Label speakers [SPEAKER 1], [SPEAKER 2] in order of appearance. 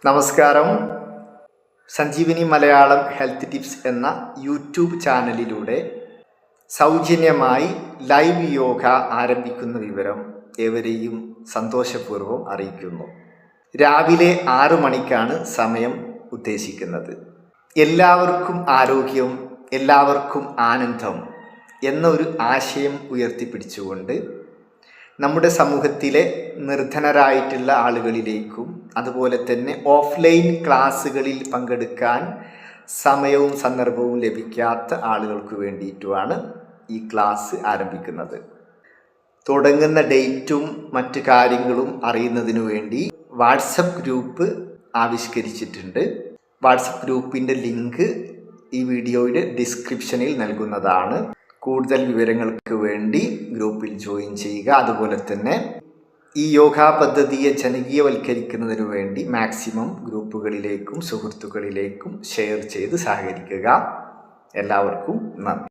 [SPEAKER 1] നമസ്കാരം. Sanjeevani Malayalam health tips എന്ന YouTube ചാനലിലൂടെ സൗജന്യമായി ലൈവ് യോഗ ആരംഭിക്കുന്ന വിവരം ഏവരെയും സന്തോഷപൂർവ്വം അറിയിക്കുന്നു. രാവിലെ 6 മണിക്കാണ് സമയം ഉദ്ദേശിക്കുന്നത്. എല്ലാവർക്കും ആരോഗ്യം, എല്ലാവർക്കും ആനന്ദം എന്ന ഒരു ആശയം ഉയർത്തിപ്പിടിച്ചുകൊണ്ട് നമ്മുടെ സമൂഹത്തിലെ നിർധനരായിട്ടുള്ള ആളുകളിലേക്കും അതുപോലെ തന്നെ ഓഫ്ലൈൻ ക്ലാസ്സുകളിൽ പങ്കെടുക്കാൻ സമയവും സന്ദർഭവും ലഭിക്കാത്ത ആളുകൾക്ക് വേണ്ടിയിട്ടുമാണ് ഈ ക്ലാസ് ആരംഭിക്കുന്നത്. തുടങ്ങുന്ന ഡേറ്റും മറ്റു കാര്യങ്ങളും അറിയുന്നതിനു വേണ്ടി വാട്സപ്പ് ഗ്രൂപ്പ് ആവിഷ്കരിച്ചിട്ടുണ്ട്. വാട്സപ്പ് ഗ്രൂപ്പിൻ്റെ ലിങ്ക് ഈ വീഡിയോയുടെ ഡിസ്ക്രിപ്ഷനിൽ നൽകുന്നതാണ്. കൂടുതൽ വിവരങ്ങൾക്ക് വേണ്ടി ഗ്രൂപ്പിൽ ജോയിൻ ചെയ്യുക. അതുപോലെ തന്നെ ഈ യോഗാ പദ്ധതിയെ ജനകീയവൽക്കരിക്കുന്നതിനു വേണ്ടി മാക്സിമം ഗ്രൂപ്പുകളിലേക്കും സുഹൃത്തുക്കളിലേക്കും ഷെയർ ചെയ്ത് സഹകരിക്കുക. എല്ലാവർക്കും നന്ദി.